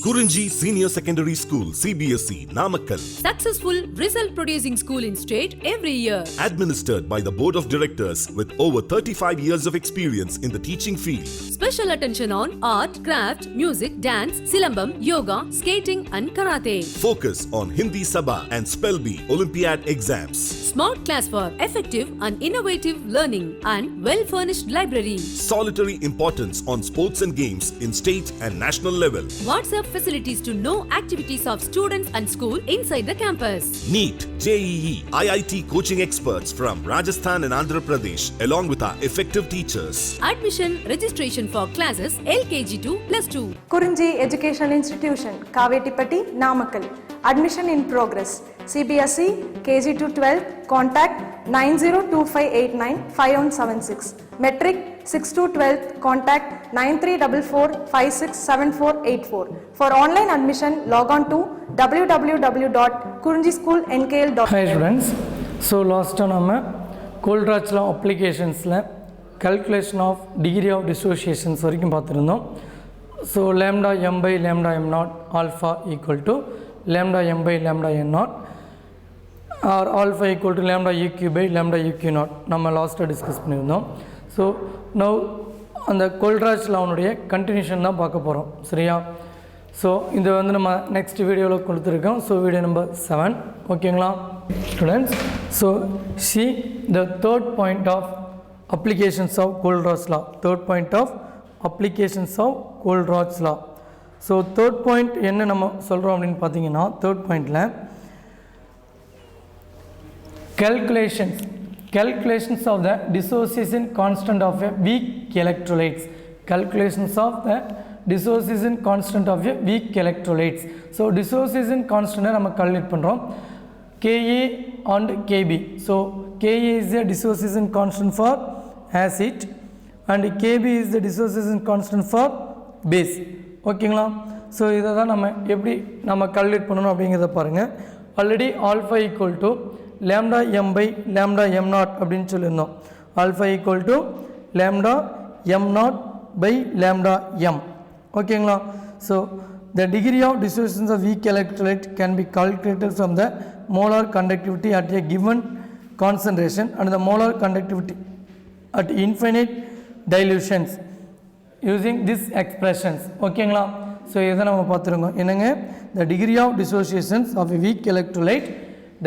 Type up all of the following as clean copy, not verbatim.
Kurinji Senior Secondary School, CBSE, Namakkal. Successful result producing school in state every year. Administered by the Board of Directors with over 35 years of experience in the teaching field. Special attention on art, craft, music, dance, silambam, yoga, skating and karate. Focus on Hindi Sabha and Spell Bee Olympiad exams. Smart class for effective and innovative learning and well-furnished library. Solitary importance on sports and games in state and national level. WhatsApp facilities to know activities of students and school inside the campus. NEET, JEE, IIT coaching experts from Rajasthan and Andhra Pradesh along with our effective teachers. Admission registration for classes LKG to +2. Kurinji Educational Institution, Kavetipatti, Namakkal. Admission in progress. CBSE, KG to 12, contact 9025895176. Metric 6 to 12, contact 9344567484. For online admission, log on to www.kurinjischoolnkl.com. Hi students, so last time we Kohlrausch law applications calculation of degree of dissociations வரைக்கும் பார்த்திருந்தோம். So lambda m by lambda m naught alpha equal to lambda m by lambda n naught or alpha equal to lambda eq by lambda eq naught நம்ம லாஸ்ட்டாக discuss பண்ணியிருந்தோம். So now அந்த கோல்ட்ராச் லாவுடைய continuation தான் பார்க்க போகிறோம், சரியா? ஸோ இது வந்து நம்ம நெக்ஸ்ட் வீடியோவில் கொடுத்துருக்கோம். ஸோ வீடியோ நம்பர் 7, ஓகேங்களா students? So see the third point of applications of கோல்ட்ராச் law. Third point of applications of கோல்ட்ராச் லா. ஸோ தேர்ட் பாயிண்ட் என்ன நம்ம சொல்கிறோம் அப்படின்னு பார்த்தீங்கன்னா, தேர்ட் பாயிண்டில் calculations of the dissociation constant of a weak electrolytes. Calculations of the dissociation constant of a weak electrolytes. So dissociation constant நம்ம calculate பண்ணுறோம் Ka and Kb. So Ka is the dissociation constant for acid and Kb is the dissociation constant for base. ஓகேங்களா? So இதை தான் நம்ம எப்படி நம்ம calculate பண்ணணும் அப்படிங்கிறத பாருங்கள். Already alpha equal to lambda m by lambda m naught அப்படின்னு சொல்லியிருந்தோம். alpha equal to lambda m naught by lambda m. ஓகேங்களா? So the degree of dissociation of weak electrolyte can be calculated from the molar conductivity at a given concentration and the molar conductivity at infinite dilutions using these expressions. ஓகேங்களா? So இதை நம்ம பார்த்துருங்க. என்னங்க? the degree of dissociations of a weak electrolyte,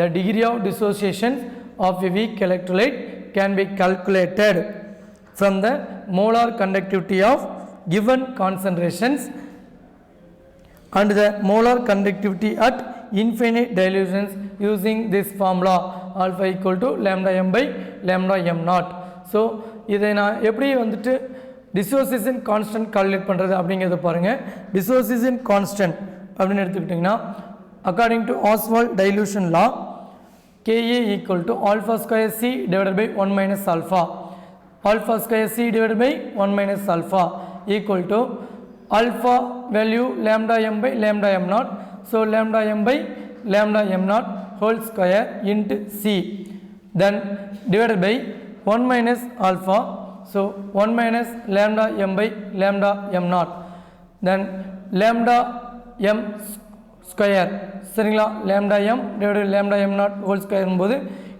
the degree of dissociation of a weak electrolyte can be calculated from the molar conductivity of given concentrations and the molar conductivity at infinite dilutions using this formula alpha equal to lambda m by lambda m naught. So இதை நான் எப்படி வந்துட்டு dissociation constant calculate பண்ணுறது அப்படிங்கிறத பாருங்கள். dissociation constant அப்படின்னு எடுத்துக்கிட்டிங்கன்னா, according to Oswald dilution law, Ka equal to alpha square C divided by 1 minus alpha. Alpha square C divided by 1 minus alpha equal to alpha value lambda m by lambda m naught. So lambda m by lambda m naught whole square into C. Then divided by 1 minus alpha. So 1 minus lambda m by lambda m naught. Then lambda m square, சரிங்களா? Lambda m divide lambda m naught whole ஸ்கொயரும் போது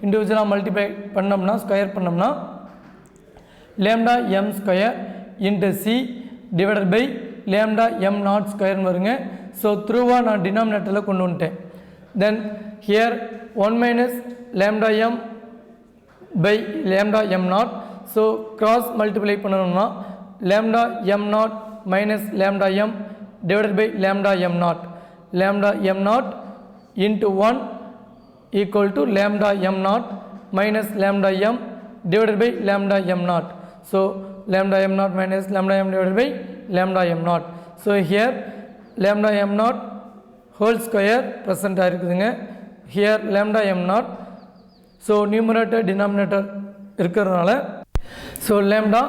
இண்டிவிஜுவலாக multiply பண்ணோம்னா, square பண்ணோம்னா lambda m square into C divided by lambda m நாட் ஸ்கொயர்னு வருங்க. So த்ரூவாக நான் டினாமினேட்டரில் கொண்டு வந்துட்டேன். Then here 1 minus lambda m by lambda m naught. So cross multiply பண்ணணும்னா lambda m naught minus lambda m divided by lambda m naught. lambda m naught into 1 equal to lambda m naught minus lambda m divided by lambda m naught. So lambda m naught minus lambda m divided by lambda m naught. So here lambda m naught whole square present ஆயிருக்குதுங்க. Here lambda m naught. So numerator denominator இருக்கிறதுனால so lambda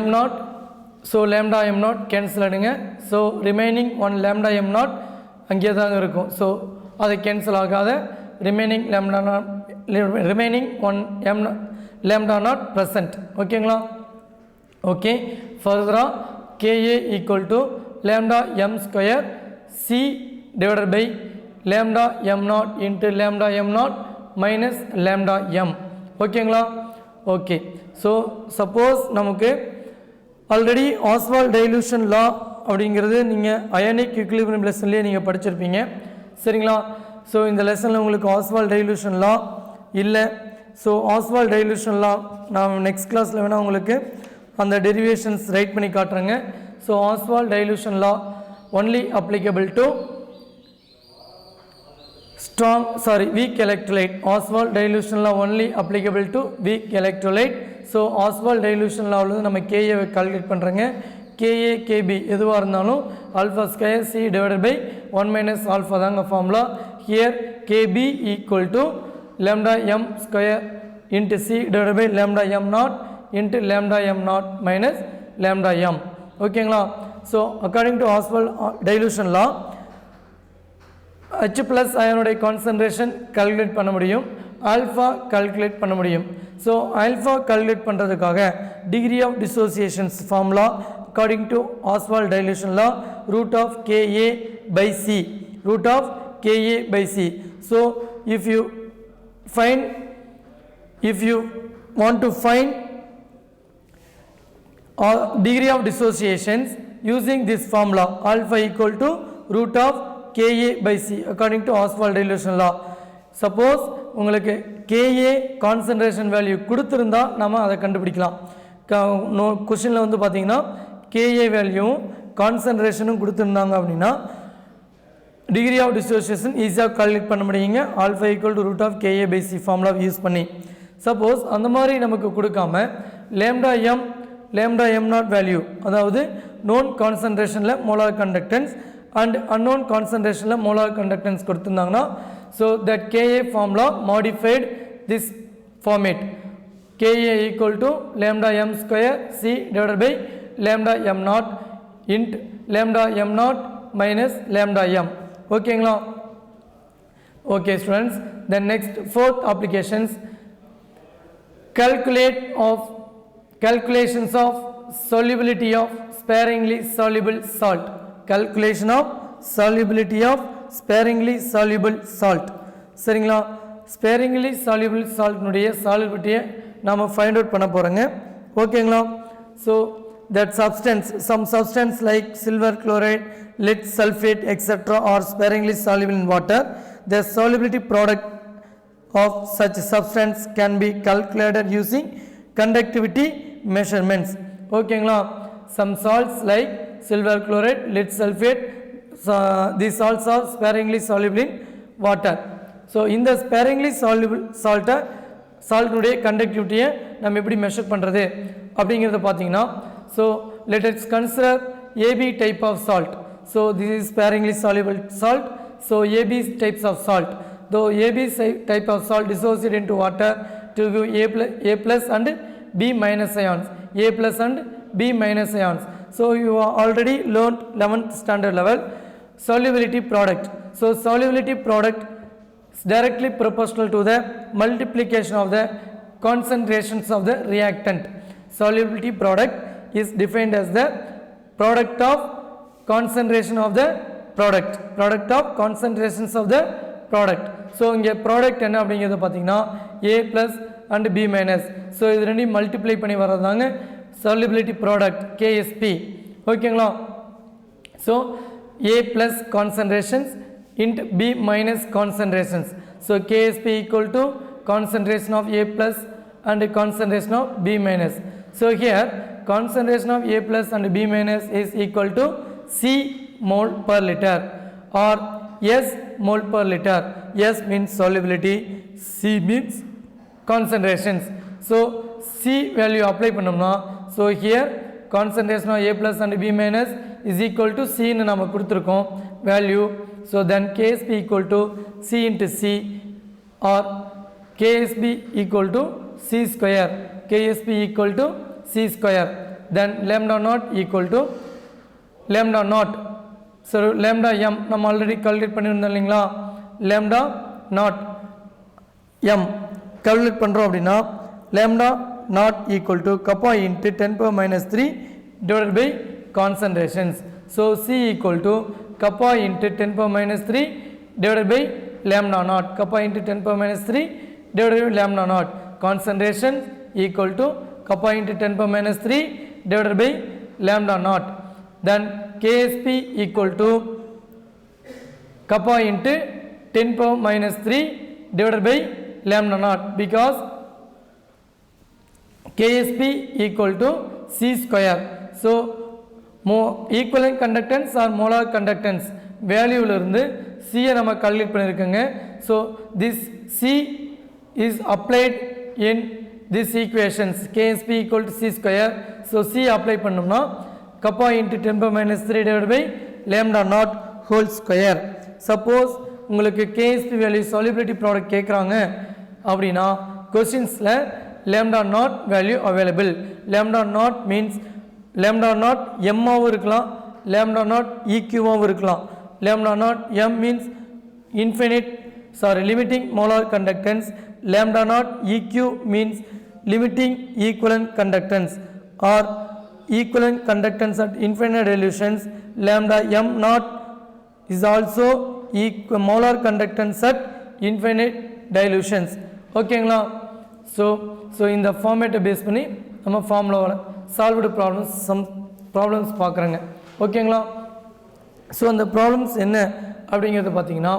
m naught, so lambda m naught cancel ஆடுங்க. So remaining 1 lambda m naught அங்கே தாங்க இருக்கும். So அதை cancel ஆகாத remaining one M lambda not present. ஓகேங்களா? Okay, ஃபர்தராக Ka equal to lambda m square C divided by lambda m naught into lambda m naught minus lambda m. ஓகேங்களா? Okay. So suppose நமக்கு already Oswald dilution லா அப்படிங்கிறது நீங்கள் ionic equilibrium லெசன்லேயே நீங்கள் படிச்சிருப்பீங்க. சரிங்களா? So இந்த லெசனில் உங்களுக்கு ஆஸ்வால்ட் டைலூஷன் லா இல்லை. ஸோ ஆஸ்வால்ட் டைலூஷன் லா நான் நெக்ஸ்ட் கிளாஸில் வேணால் உங்களுக்கு அந்த டெரிவேஷன்ஸ் ரைட் பண்ணி காட்டுறேங்க. So Ostwald dilution law only applicable to weak electrolyte. Oswald dilution law only applicable to weak electrolyte. So Oswald dilution law நம்ம Ka கால்குலேட் பண்ணுறங்க. Ka Kb எதுவாக இருந்தாலும் alpha square C divided by 1 minus alpha தாங்க formula. Here Kb equal to lambda m square into C divided by lambda m naught into lambda m naught minus lambda m. ஓகேங்களா? So according to Oswald dilution law H plus அயனுடைய concentration calculate பண்ண முடியும், alpha calculate பண்ண முடியும். So alpha calculate பண்ணுறதுக்காக degree of dissociations formula according to Ostwald dilution law root of KA by C, root of KA by C. So if you want to find degree of dissociations using this formula alpha equal to root of Ka by C according to Oswald dilution law. Suppose உங்களுக்கு Ka concentration value கொடுத்திருந்தா நாம அதை கண்டுபிடிக்கலாம். क्वेश्चनல வந்து பாத்தீங்கன்னா Ka value கான்சன்ட்ரேஷனும் கொடுத்திருந்தாங்க அப்படினா டிகிரி ஆஃப் டிசோசியேஷன் ஈஸியா கால்குலேட் பண்ண முடியுங்க. Alpha equal to root of Ka by C formula use பண்ணி. சப்போஸ் அந்த மாதிரி நமக்கு கொடுக்காம lambda m naught வேல்யூ அதாவது known concentrationல molar conductance and unknown concentration la molar conductance கொடுத்திருந்தாங்கன்னா so that Ka formula modified this format Ka equal to lambda m square C divided by lambda m naught int lambda m naught minus lambda m. ஓகேங்களா? Okay students, then next fourth applications calculations of solubility of sparingly soluble salt. Calculation of solubility of sparingly soluble salt. சரிங்களா? sparingly soluble salt உடைய solubility நாம find out பண்ண போறோங்க. ஓகேங்களா? so that some substance like silver chloride, lead sulfate etc are sparingly soluble in water. The solubility product of such substance can be calculated using conductivity measurements. ஓகேங்களா? some salts like silver chloride, lead sulfate, these salts are sparingly soluble in water. So இந்த sparingly soluble salt உடைய conductivity நம்ம எப்படி measure பண்றது அப்படிங்கறத பாத்தீங்கன்னா so let us consider AB type of salt. So this is sparingly soluble salt. So AB types of salt, though AB type of salt dissociate into water to give A plus and B minus ions, A plus and B minus ions. So you are already learned 11th standard level solubility product. So solubility product is directly proportional to the multiplication of the concentrations of the reactant. Solubility product is defined as the product of concentration of the product of concentrations of the product. So இங்க product என்ன அப்படிங்கறது பாத்தீங்கன்னா A plus and B minus. So இது ரெண்டையும் multiply பண்ணி வரதாங்க solubility product KSP. ஓகேங்களா? so A plus concentrations int B minus concentrations. so KSP equal to concentration of A plus and concentration of B minus. so here concentration of A plus and B minus is equal to C mole per liter or S mole per liter. S means solubility, C means concentrations. so C value apply பண்ணோம்னா so here concentration of A plus and B minus is equal to C ன்னு நாம கொடுத்திருக்கோம் value. so then KSP equal to C into C or KSP equal to C square. KSP equal to C square. then lambda naught equal to lambda naught. so lambda m நம்ம already calculate பண்ணிருந்தோம் இல்லீங்களா? lambda naught m calculate பண்றோம் அப்படினா lambda naught equal to kappa into 10 power minus 3 divided by concentrations. so C equal to kappa into 10 power minus 3 divided by lambda naught. Kappa into 10 power minus 3 divided by lambda naught. Concentration equal to kappa into 10 power minus 3 divided by lambda naught. Then Ksp equal to kappa into 10 power minus 3 divided by lambda naught, because Ksp equal to C square. So equivalent conductance or molar conductance value இருந்து C நம்ம calculate பண்ணிருக்கங்க. So this C is applied in this equations. Ksp equal to C square. So C apply பண்ணோம்னா kappa into 10 power minus 3 divided by lambda naught whole square. Suppose உங்களுக்கு Ksp value solubility product கேக்குறாங்க அப்படினா questionsல lambda naught value available. Lambda naught means lambda naught m ஆவும் இருக்கலாம், lambda naught eq ஆவும் இருக்கலாம். Lambda naught m means limiting molar conductance. Lambda naught eq means limiting equivalent conductance or equivalent conductance at infinite dilutions. Lambda m naught is also molar conductance at infinite dilutions. ஓகேங்களா? So இந்த ஃபார்மேட்டை base பண்ணி நம்ம ஃபார்முலாவில் solved problems பார்க்குறேங்க. ஓகேங்களா? So அந்த problems என்ன அப்படிங்கிறது பார்த்தீங்கன்னா,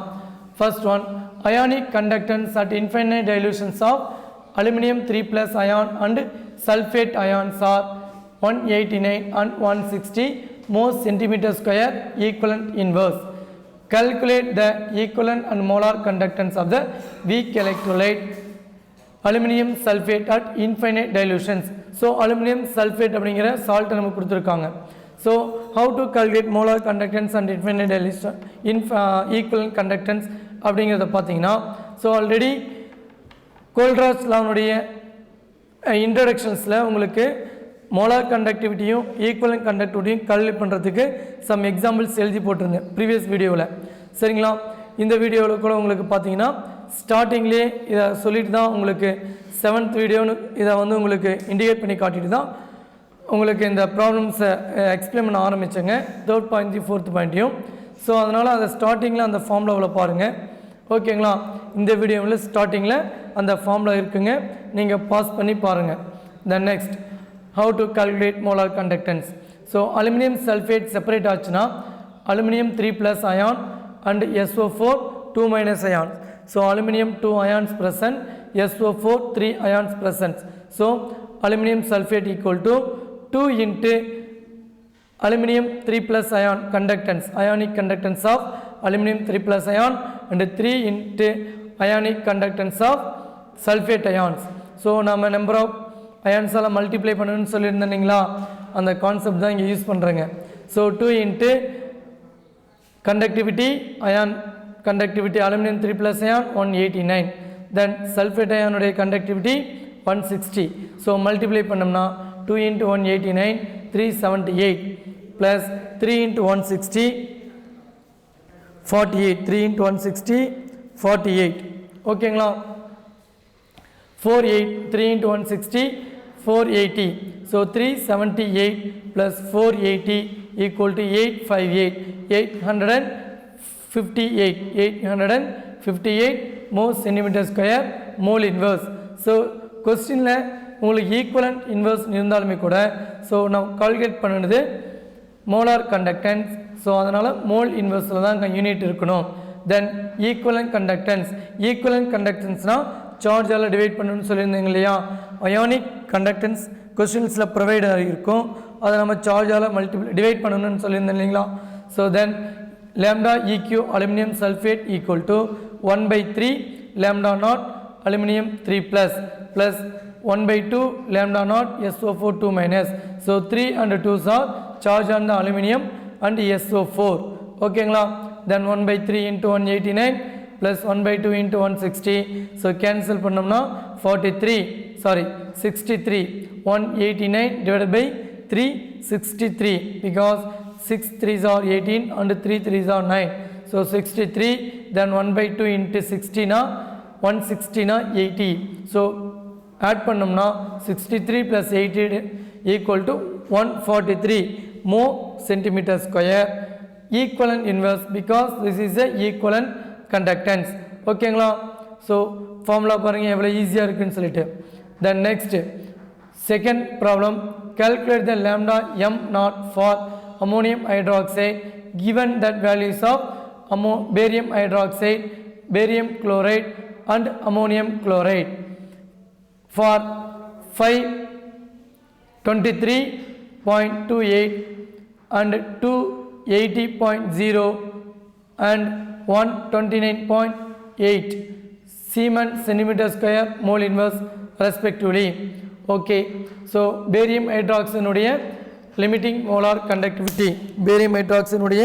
first one, ionic conductance at infinite dilutions of aluminium 3+ ion and sulfate ions are 189 and 160 most centimeter square equivalent inverse. Calculate the equivalent and molar conductance of the weak electrolyte aluminum sulfate at infinite dilutions. So aluminum sulfate அப்படிங்கிற salt நமக்கு கொடுத்துருக்காங்க. So how to calculate molar conductance and infinite dilution equivalent conductance அப்படிங்கிறத பார்த்தீங்கன்னா, so already கோல்ட்ராஸ் லாவுடைய இன்ட்ரடக்ஷன்ஸில் உங்களுக்கு molar கண்டக்டிவிட்டியும் equivalent கண்டக்டிவிட்டியும் calculate பண்ணுறதுக்கு some examples எழுதி போட்டிருந்தேன் previous வீடியோவில். சரிங்களா? இந்த வீடியோவில் கூட உங்களுக்கு பார்த்தீங்கன்னா ஸ்டார்டிங்லேயே இதை சொல்லிட்டு தான் உங்களுக்கு 7th வீடியோன்னு இதை வந்து உங்களுக்கு இண்டிகேட் பண்ணி காட்டிட்டு தான் உங்களுக்கு இந்த ப்ராப்ளம்ஸை எக்ஸ்பிளைன் பண்ண ஆரம்பித்தேங்க, 3rd பாயிண்ட் 4th பாயிண்ட்டையும். ஸோ அதனால் அதை ஸ்டார்டிங்கில் அந்த ஃபார்முலாவில் பாருங்கள். ஓகேங்களா? இந்த வீடியோவில் ஸ்டார்டிங்கில் அந்த ஃபார்முலா இருக்குங்க, நீங்கள் பாஸ் பண்ணி பாருங்கள். Then next, how to calculate molar conductance. So aluminum sulfate separate ஆச்சுன்னா aluminum 3+ ion and SO4 2- ions. So aluminum 2 ions present, SO4 3 ions present. So aluminum sulfate equal to 2 into aluminum 3+ ion conductance, ionic conductance of aluminum 3+ ion and 3 into ionic conductance of sulfate ions. So நம்ம number of அயான்ஸால் multiply பண்ணணும்னு சொல்லியிருந்தீங்களா, அந்த concept தான் இங்கே use பண்ணுறேங்க. So 2 into conductivity ion conductivity aluminium 3+ ion 189, then sulphate அயானுடைய conductivity 160. So multiply பண்ணோம்னா 2 into 189 378 ப்ளஸ் 3 into 160 48, 3 into 160 48. ஓகேங்களா? 3 into 160 480. So 378 plus 480 equal to 858. 858 most centimeter square mole inverse. So questionல உங்களுக்கு ஈக்குவலன்ட் இன்வர்ஸ் இருந்தாலுமே கூட so நம்ம calculate பண்ணுறது molar conductance. So அதனால் mole இன்வர்ஸில் தான் யூனிட் இருக்கணும். தென் ஈக்குவலன்ட் கண்டக்டன்ஸ்னால் சார்ஜால் டிவைட் பண்ணணும்னு சொல்லியிருந்தீங்க இல்லையா, அயானிக் கண்டக்டன்ஸ் கொஸ்டின்ஸில் ப்ரொவைட் ஆகியிருக்கும், அதை நம்ம சார்ஜால் டிவைட் பண்ணணும்னு சொல்லியிருந்தேன் இல்லைங்களா. So then lambda eq aluminum sulfate equal to 1/3 lambda naught aluminum 3+ plus 1/2 lambda naught SO4 2-. So 3 and 2s are charge on the aluminum and SO4. ஓகேங்களா? then 1/3 into 189 plus 1/2 into 160. So cancel பண்ணோம்னா 63 189 divided by 363 because 6 3s are 18 and 3 3s are 9. So 63 then 1/2 into 60 na 160 na 80. So add பண்ணோம்னா 63 plus 80 equal to 143 more centimeter square equivalent inverse because this is a equivalent conductance. ஓகேங்களா? So formula பாருங்கள் எவ்வளோ ஈஸியாக இருக்குன்னு சொல்லிட்டு. Then next second problem, calculate the lambda m naught for ammonium hydroxide given that values of barium hydroxide, barium chloride and ammonium chloride for 523.28 and 280.0 and 129.8 Siemens centimeter square mole inverse respectively. Okay, so barium hydroxide உடைய limiting molar conductivity, barium hydroxide உடைய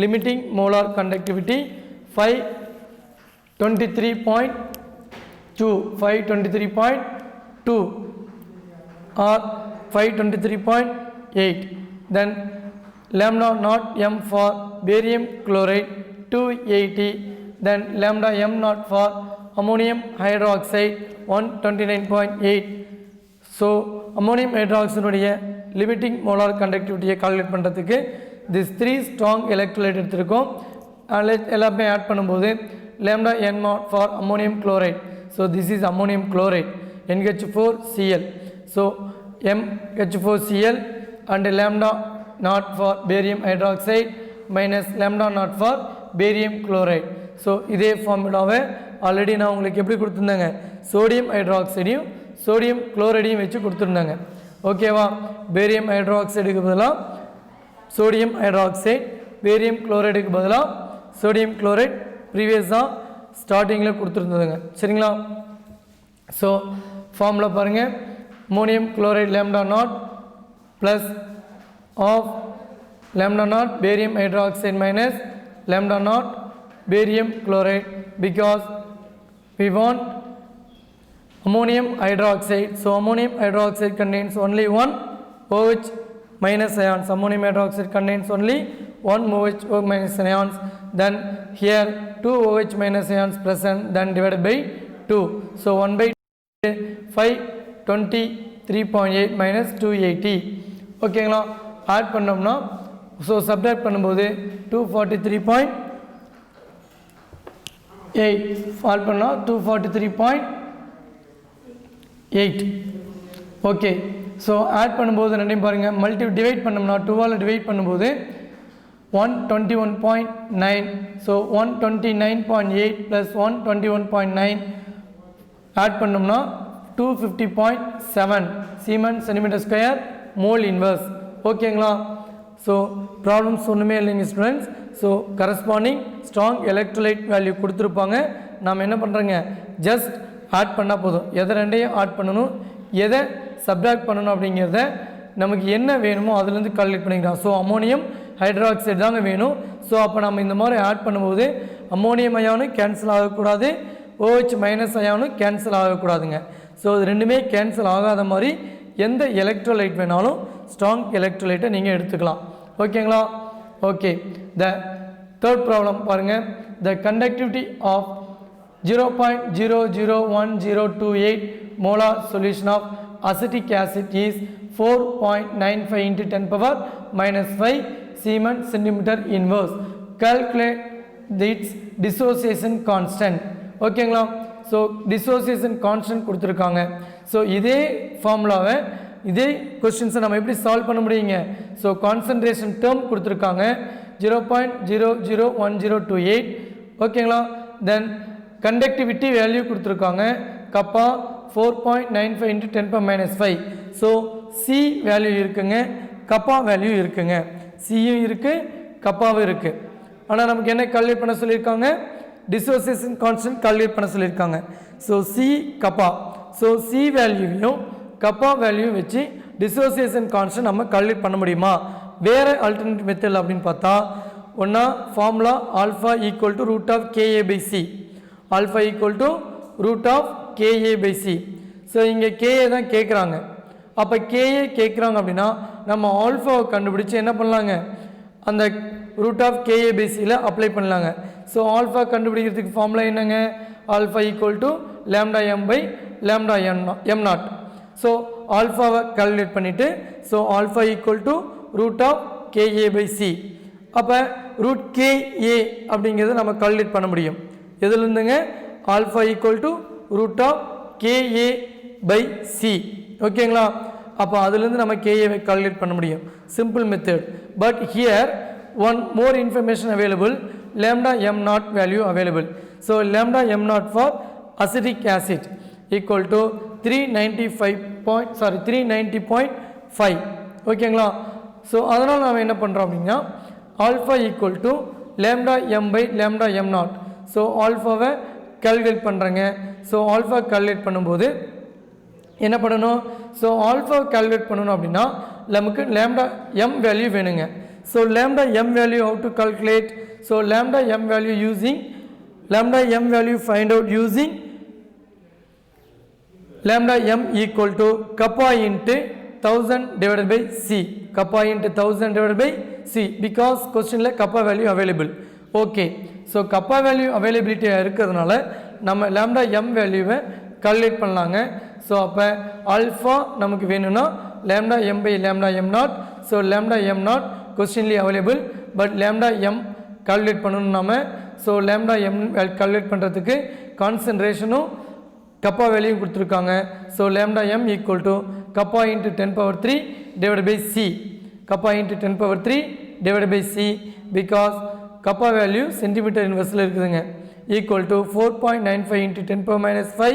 limiting molar conductivity 523.2 or 523.8. Then lambda naught m for barium chloride 280, then lambda m naught for ammonium hydroxide 129.8. So ammonium hydroxide உடைய limiting molar conductivity calculate பண்ணுறதுக்கு this 3 strong electrolyte எடுத்திருக்கோம். எல்லாமே add பண்ணும்போது lambda n naught for ammonium chloride, so this is ammonium chloride NH4Cl, so MH4Cl and lambda naught for barium hydroxide minus lambda naught for barium chloride. so இதே ஃபார்முலாவை already நான் உங்களுக்கு எப்படி கொடுத்துருந்தாங்க, sodium ஹைட்ராக்சைடையும் sodium குளோரைடையும் வச்சு கொடுத்துருந்தாங்க. ஓகேவா? பேரியம் ஹைட்ராக்சைடுக்கு பதிலாக சோடியம் ஹைட்ராக்சைடு, பேரியம் குளோரைடுக்கு பதிலாக சோடியம் குளோரைட் ப்ரீவியஸாக ஸ்டார்டிங்கில் கொடுத்துருந்ததுங்க. சரிங்களா? ஸோ ஃபார்முலா பாருங்கள், ammonium chloride lambda naught plus of lambda naught barium hydroxide minus lambda naught barium chloride because we want ammonium hydroxide. So ammonium hydroxide contains only one OH minus ions. Ammonium hydroxide contains only one OH minus ions. Then here 2 OH minus ions present, then divided by 2. So 1 by 523.8 minus 280. ஓகேங்களா? Add பண்ணோம்னா so subtract பண்ணும்போது 243.8 fall பண்ணால் 243.8. Okay, so add பண்ணும்போது ரெண்டையும் பாருங்கள், divide பண்ணோம்னா 2ஆல் divide பண்ணும்போது 121.9. So 129.8 plus 121.9 add பண்ணோம்னா 250.7 Seeman centimetre square mole inverse. ஓகேங்களா? ஸோ ப்ராப்ளம்ஸ் ஒன்றுமே இல்லைங்க students. So corresponding strong electrolyte value கொடுத்துருப்பாங்க. நாம் என்ன பண்ணுறோங்க, ஜஸ்ட் ஆட் பண்ணால் போதும். எதை ரெண்டையும் ஆட் பண்ணணும், எதை சப்ட்ராக்ட் பண்ணணும் அப்படிங்கிறத நமக்கு என்ன வேணுமோ அதுலேருந்து கால்குலேட் பண்ணிக்கலாம். ஸோ அம்மோனியம் ஹைட்ராக்சைடு தாங்க வேணும். ஸோ அப்போ நம்ம இந்த மாதிரி ஆட் பண்ணும்போது அம்மோனியம் அயானும் கேன்சல் ஆகக்கூடாது, OH மைனஸ் அயானும் கேன்சல் ஆகக்கூடாதுங்க. ஸோ இது ரெண்டுமே கேன்சல் ஆகாத மாதிரி எந்த எலக்ட்ரோலைட் வேணாலும் ஸ்ட்ராங் எலக்ட்ரோலைட்டை நீங்கள் எடுத்துக்கலாம். ஓகேங்களா? ஓகே, த தேர்ட் ப்ராப்ளம் பாருங்கள். த conductivity of 0.001028 molar solution of acetic acid is 4.95 into 10 power minus 5 Siemens centimeter inverse. Calculate its dissociation constant. ஓகேங்களா? ஸோ dissociation constant கொடுத்துருக்காங்க. ஸோ இதே ஃபார்முலாவை இதே கொஸ்டின்ஸை நம்ம எப்படி சால்வ் பண்ண முடியுங்க? ஸோ கான்சன்ட்ரேஷன் டேர்ம் கொடுத்துருக்காங்க 0.001028. ஓகேங்களா? தென் கண்டக்டிவிட்டி வேல்யூ கொடுத்துருக்காங்க கப்பா 4.95 into 10 power minus 5. So C value இருக்குங்க, கப்பா வேல்யூ இருக்குங்க. சியும் இருக்குது, கப்பாவும் இருக்குது. ஆனால் நமக்கு என்ன கால்குலேட் பண்ண சொல்லியிருக்காங்க, டிசோசியேஷன் கான்ஸ்டன்ட் கால்குலேட் பண்ண சொல்லியிருக்காங்க. So C kappa, so C வேல்யூவையும் கப்பா வேல்யூ வச்சு டிசோசியேஷன் கான்ஸ்டன்ட் நம்ம கால்குலேட் பண்ண முடியுமா? வேறு ஆல்டர்னேட்டிவ் மெத்தட் அப்படின்னு பார்த்தா ஒன்றா formula alpha equal to root of K A by C, alpha equal to root of K A by C. So இங்கே கேஏ தான் கேட்குறாங்க. அப்போ கேஏ கேட்குறாங்க அப்படின்னா நம்ம ஆல்ஃபாவை கண்டுபிடிச்சி என்ன பண்ணலாங்க, அந்த ரூட் ஆஃப் கேஏ பை சியில் அப்ளை பண்ணலாங்க. ஸோ ஆல்ஃபா கண்டுபிடிக்கிறதுக்கு ஃபார்முலா என்னங்க, alpha equal to lambda m by lambda m naught. So ஆல்ஃபாவை கால்குலேட் பண்ணிவிட்டு so alpha equal to root of K A by C அப்போ ரூட் KA அப்படிங்கிறத நம்ம கால்குலேட் பண்ண முடியும். எதுலேருந்துங்க? Alpha equal to root of KA by C. ஓகேங்களா? அப்போ அதுலேருந்து நம்ம KAவை கால்குலேட் பண்ண முடியும். Simple method. But here one more information available, lambda m naught value available. So lambda m naught for acetic acid equal to 390.5. ஓகேங்களா? So அதனால் நாம் என்ன பண்ணுறோம் அப்படின்னா alpha equal to lambda m by lambda m naught. So ஆல்ஃபாவை calculate பண்ணுறேங்க. So alpha calculate பண்ணும்போது என்ன பண்ணணும்? ஸோ ஆல்ஃபா கால்குலேட் பண்ணணும் அப்படின்னா நமக்கு லேம்டா எம் வேல்யூ வேணுங்க. So lambda m value how to calculate? So lambda m value using lambda m value find out using lambda m equal to kappa into 1000 divided by C. Kappa into 1000 divided by C because question la kappa value available. Okay. So kappa value availability இருக்கிறதுனால நம்ம lambda m வேல்யூவை calculate பண்ணலாங்க. So அப்போ alpha நமக்கு வேணும்னா lambda m by lambda m naught. So lambda m naught கொஸ்டின்லி available. But lambda m calculate பண்ணணும் நம்ம. ஸோ lambda m கால்குலேட் பண்ணுறதுக்கு கான்சன்ட்ரேஷனும் kappa value கொடுத்துருக்காங்க. So lambda m equal to kappa into 10 power 3 divided by C. kappa into 10 power 3 divided by C because kappa value centimeter inverse இருக்குதுங்க. equal to 4.95 into 10 power minus 5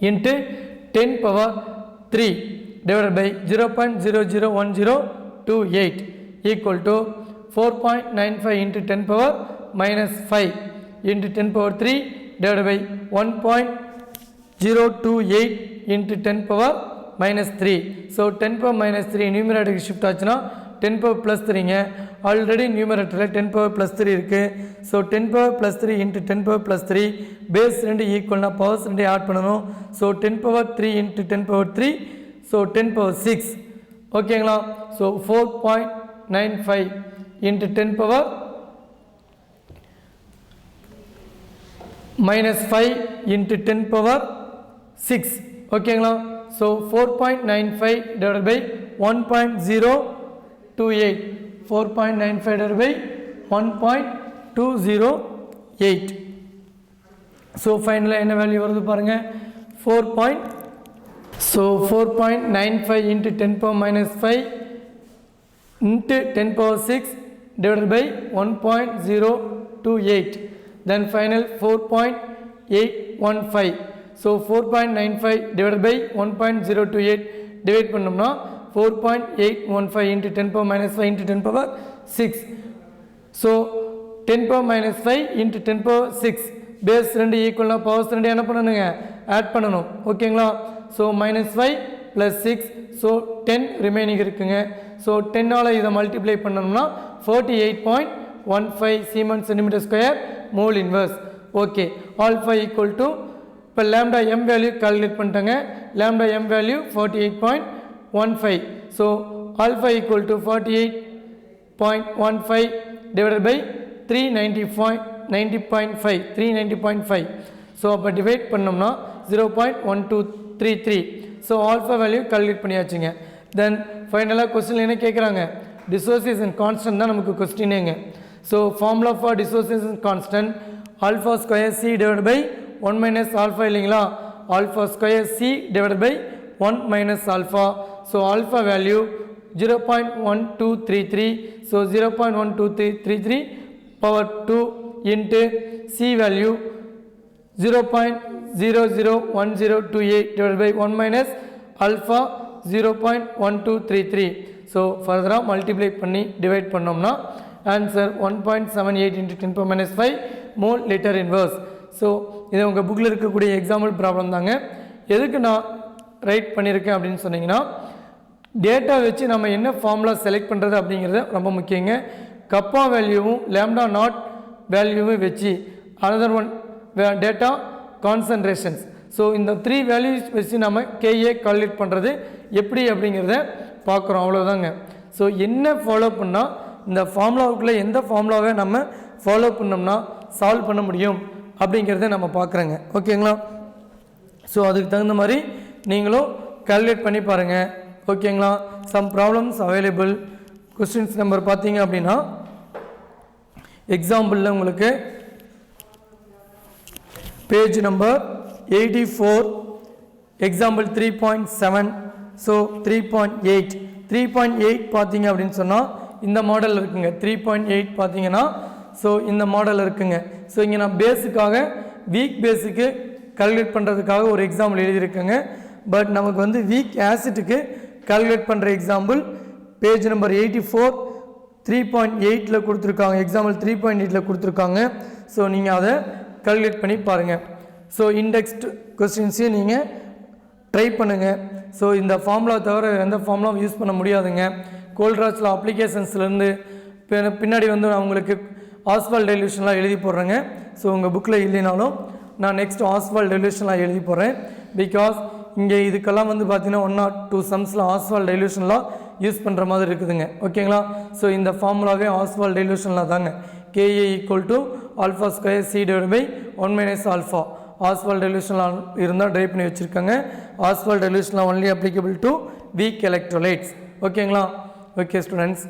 into 10 power 3 divided by 0.001028 equal to 4.95 into 10 power minus 5 into 10 power 3 divided by 1.028 into 10 power minus 3. So 10 power minus 3 numerator shift ஆச்சுனா 10 power plus 3ங்க. Already நியூமரேட்டரில் 10 power plus 3 இருக்குது. So 10 power plus 3 into 10 power plus 3 base 2 ஈக்குவல்னா powers 2 add பண்ணணும். So 10 power 3 into 10 power 3 so 10 power 6. ஓகேங்களா? So 4.95 into 10 power minus 5 into 10 power 6. ஓகேங்களா? So 4.95 divided by 1.028. 4.95 divided by 1.208. So ஃபைனலாக என்ன value வருது பாருங்கள். 4.95 into 10 power minus 5 into 10 power 6 divided by 1.028. Then final 4.815. So 4.95 divided by 1.028 divide பண்ணோம்னா 4.815 into 10 power minus 5 into 10 power 6. So 10 power minus 5 into 10 power 6 base 2 equal na powers 2 என்ன பண்ணனுங்க add பண்ணனும். ஓகேங்களா? So minus 5 plus 6 so 10 remaining இருக்குங்க. So 10 ஆல இத multiply பண்ணனும்னா 48.15 Siemens centimeter square mole inverse. Okay. Alpha equal to இப்போ lambda m value calculate பண்ணிட்டாங்க. lambda m வேல்யூ 48.15. So alpha equal to 48.15 divided by 390.5. So அப்போ டிவைட் பண்ணோம்னா 0.1233. ஸோ ஆல்ஃபா வேல்யூ கால்குலேட் பண்ணியாச்சுங்க. தென் ஃபைனலாக கொஸ்டின் என்ன கேட்குறாங்க? டிசோசியேஷன் கான்ஸ்டன்ட் தான் நமக்கு கொஸ்டினேங்க. So formula for dissociation constant alpha square C divide by 1 minus alpha இல்லைங்களா? Alpha square C divide by 1 minus alpha. So alpha value 0.1233. So 0.12333 power 2 into C value 0.001028 divided by 1 minus alpha 0.1233. So ஃபர்தராக multiply பண்ணி divide பண்ணோம்னா answer 1.78 into 10 power minus 5 mole litre inverse. So இது உங்கள் புக்கில் இருக்கக்கூடிய example problem தாங்க. எதுக்கு நான் ரைட் பண்ணியிருக்கேன் அப்படின்னு சொன்னீங்கன்னா டேட்டா வச்சு நம்ம என்ன ஃபார்முலா செலக்ட் பண்ணுறது அப்படிங்கிறது ரொம்ப முக்கியங்க. கப்பா வேல்யூவும் லேம்டா நாட் வேல்யூவும் வச்சு another one data concentrations. So இந்த 3 வேல்யூஸ் வச்சு நம்ம கேஏ கால்குலேட் பண்ணுறது எப்படி அப்படிங்கிறத பார்க்குறோம். அவ்வளோதாங்க. ஸோ என்ன ஃபாலோ பண்ணால் இந்த ஃபார்முலாவுக்குள்ளே எந்த ஃபார்முலாவை நம்ம ஃபாலோ பண்ணோம்னா சால்வ் பண்ண முடியும் அப்படிங்கிறத நம்ம பார்க்குறோங்க. ஓகேங்களா? ஸோ அதுக்கு தகுந்த மாதிரி நீங்களும் கால்குலேட் பண்ணி பாருங்கள். ஓகேங்களா? Some problems available questions number பார்த்தீங்க அப்படின்னா எக்ஸாம்பிளில் உங்களுக்கு பேஜ் நம்பர் 84 எக்ஸாம்பிள் 3.7 ஸோ 3.8 பார்த்தீங்க அப்படின்னு சொன்னால் இந்த மாடல் இருக்குங்க 3.8 பார்த்தீங்கன்னா ஸோ இந்த மாடல் இருக்குங்க ஸோ இங்கே நான் பேஸுக்காக வீக் பேஸுக்கு கால்குலேட் பண்ணுறதுக்காக ஒரு எக்ஸாம்பிள் எழுதியிருக்கேங்க பட் நமக்கு வந்து வீக் ஆசிட்டுக்கு கால்குலேட் பண்ணுற எக்ஸாம்பிள் பேஜ் நம்பர் 84 3.8 கொடுத்துருக்காங்க எக்ஸாம்பிள் 3.8 கொடுத்துருக்காங்க ஸோ நீங்கள் அதை கால்குலேட் பண்ணி பாருங்கள் ஸோ இண்டெக்ஸ்ட் கொஸ்டின்ஸையும் நீங்கள் ட்ரை பண்ணுங்கள் ஸோ இந்த ஃபார்முலா தவிர எந்த ஃபார்முலாவும் யூஸ் பண்ண முடியாதுங்க கோல்ட்ராஜில் அப்ளிகேஷன்ஸ்லேருந்து பின்னாடி வந்து நான் உங்களுக்கு ஆஸ்வால் டெலியூஷன்லாம் எழுதி போடுறேங்க ஸோ உங்கள் புக்கில் இல்லைனாலும் நான் நெக்ஸ்ட் ஆஸ்வால் டெலியூஷன்லாம் எழுதி போடுறேன் பிகாஸ் இங்கே இதுக்கெல்லாம் வந்து பார்த்தீங்கன்னா 1 or 2 சம்ஸில் ஆஸ்வால் டெலியூஷன்லாம் யூஸ் பண்ணுற மாதிரி இருக்குதுங்க ஓகேங்களா ஸோ இந்த ஃபார்முலாவே ஆஸ்வால் டெலியூஷனில் தாங்க KA = alpha square C/1 - alpha Ostwald டெலியூஷனில் இருந்தால் ட்ரை பண்ணி வச்சுருக்காங்க ஆஸ்வால் டெலியூஷனில் only applicable to weak electrolytes ஓகேங்களா ஓகே ஸ்டூடெண்ட்ஸ்